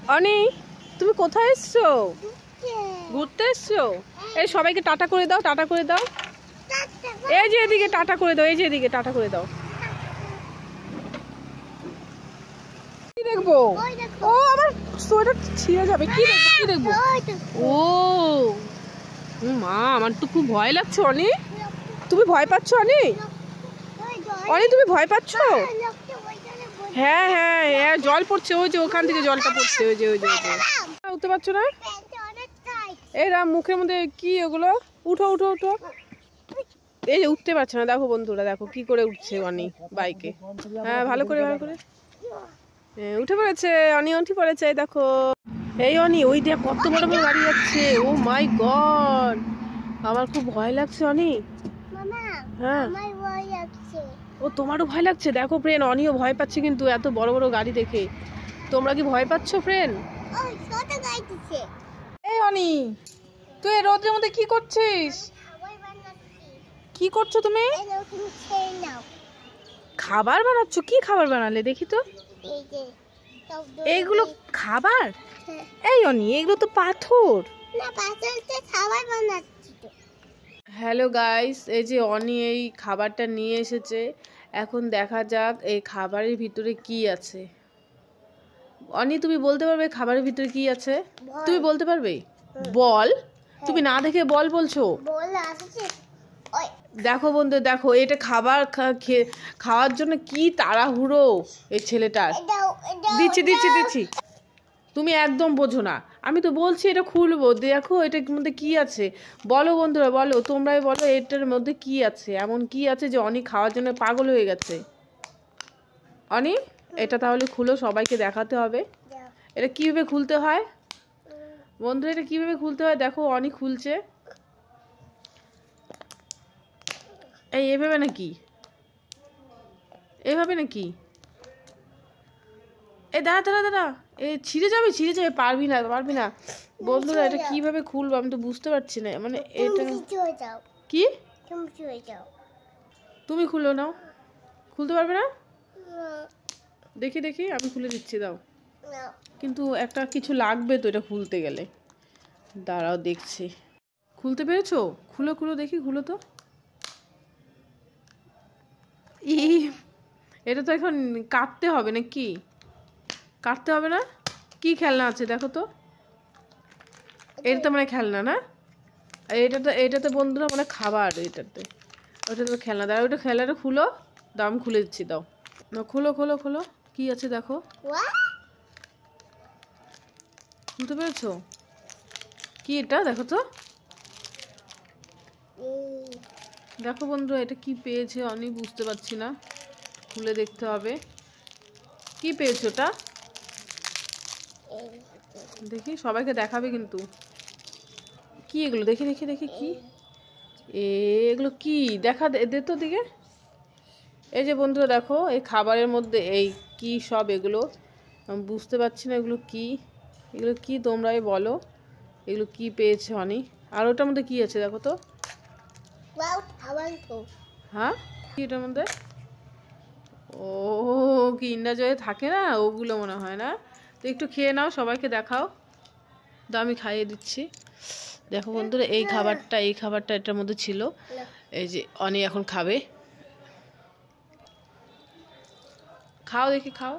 অনি, তুমি কোথায় এসছো? ঘুরতে এসছো? এই সবাইকে টাটা করে দাও, টাটা করে দাও। এই যে এদিকে টাটা করে দাও, এই যে এদিকে টাটা করে দাও। কি দেখবো? ও আমার সোয়েটার ছিঁড়ে যাবে। কি দেখবো, কি দেখবো? ও মা, আমার তো খুব ভয় লাগছে। অনি, তুমি ভয় পাচ্ছ? অনি, অনি তুমি ভয় পাচ্ছ? হ্যাঁ হ্যাঁ হ্যাঁ, জল পড়ছে, ওই যে ওখান থেকে জলটা পড়ছে, ওই যে ওই যে উঠতে পারছো না? এই রাম, মুখের মধ্যে কি ওগুলো? উঠো উঠো উঠো। এই যে উঠতে পারছে না, দেখো বন্ধুরা, দেখো কি করে উঠছে অনি বাইকে। হ্যাঁ, ভালো করে ভালো করে। হ্যাঁ, উঠে পড়েছে অনি, উঠে পড়েছে, দেখো। এই অনি, ওই দেখ কত বড় বড় গাড়ি যাচ্ছে। ও মাই গড, আমার খুব ভয় লাগছে অনি। হ্যাঁ, ও তোমারও ভয় লাগছে? দেখো ফ্রেন্ড, অনিও ভয় পাচ্ছে কিন্তু এত বড় বড় গাড়ি দেখে। তোমরা কি ভয় পাচ্ছ ফ্রেন্ড? এই অনি, তুই এই রোদের মধ্যে কি করছিস? কি করছো তুমি? খাবার বানাচ্ছ? কি খাবার বানালে দেখি তো? এইগুলো খাবার? এই অনি, এগুলো তো পাথর। হ্যালো গাইস, এই যে অনি এই খাবারটা নিয়ে এসেছে। এখন দেখা যাক এই খাবারের ভিতরে কি আছে। অনি, তুমি বলতে পারবে খাবারের ভিতরে কি আছে? তুমি বলতে পারবে? বল। তুমি না দেখে বল বলছো? দেখো বন্ধু, দেখো এটা খাবার খাওয়ার জন্য কি তাড়াহুড়ো এই ছেলেটার। দিচ্ছি দিচ্ছি দিচ্ছি। তুমি একদম বোঝো না। আমি তো বলছি এটা খুলবো, দেখো এটার মধ্যে কি আছে। বলো বন্ধুরা, বলো, তোমরাই বলো এটার মধ্যে কি আছে। এমন কি আছে যে অনি খাওয়ার জন্য পাগল হয়ে গেছে? অনি, এটা তাহলে খুলো, সবাইকে দেখাতে হবে। এটা কিভাবে খুলতে হয় বন্ধুরা, এটা কিভাবে খুলতে হয় দেখো। অনি খুলছে। এই এভাবে নাকি? এভাবে নাকি? এ দাঁড়া দাঁড়া দাঁড়া, এ ছিঁড়ে যাবে, ছিঁড়ে যাবে, পারবি না পারবি না। বন্ধুরা, এটা কিভাবে খুলবো আমি তো বুঝতে পারছি না। মানে এটা কি? তুমি খুলো নাও। খুলতে পারবে না? দেখি দেখি, আমি খুলে দিচ্ছি, দাও। কিন্তু একটা কিছু লাগবে তো এটা খুলতে গেলে। দাঁড়াও দেখছি। খুলতে পেরেছো? খুলো খুলো দেখি, খুলো তো। ই, এটা তো এখন কাটতে হবে নাকি? কাটতে হবে না? কি খেলনা আছে দেখো তো। এটা তো মানে খেলনা না? এটাতে বন্ধুরা মানে খাবার। এটাতে, ওটা তো খেলনা। দাও, ওটা খেলনাটা খুলো। দাও, আমি খুলে দিচ্ছি, দাও। না, খোলো খোলো খোলো, কি আছে দেখো। বুঝতে পেরেছো? কি এটা দেখো তো। দেখো বন্ধুরা, এটা কি পেয়েছে আমি বুঝতে পারছি না। খুলে দেখতে হবে কি পেয়েছো ওটা। দেখি, সবাইকে দেখাবে কিন্তু। কি এগুলো? দেখি দেখি দেখি, কি এগুলো? কি দেখা দে তো দিকে। এই যে বন্ধুরা দেখো, এই খাবারের মধ্যে এই কি সব এগুলো, আমি বুঝতে পারছি না এগুলো কি। এগুলো কি তোমরাই বলো, এগুলো কি পেয়েছে অনি? আর ওটার মধ্যে কি আছে দেখো তো। হ্যাঁ, কি এটার মধ্যে? ও, কি ইন্ডার জয়ে থাকে না ওগুলো মনে হয় না? তো একটু খেয়ে নাও, সবাইকে দেখাও। তো আমি খাইয়ে দিচ্ছি। দেখো বন্ধুরা, এই খাবারটা এটার মধ্যে ছিল। এই যে অনি এখন খাবে। খাও দেখি, খাও।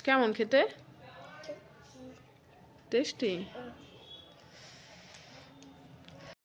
কেমন খেতে? টেস্টি?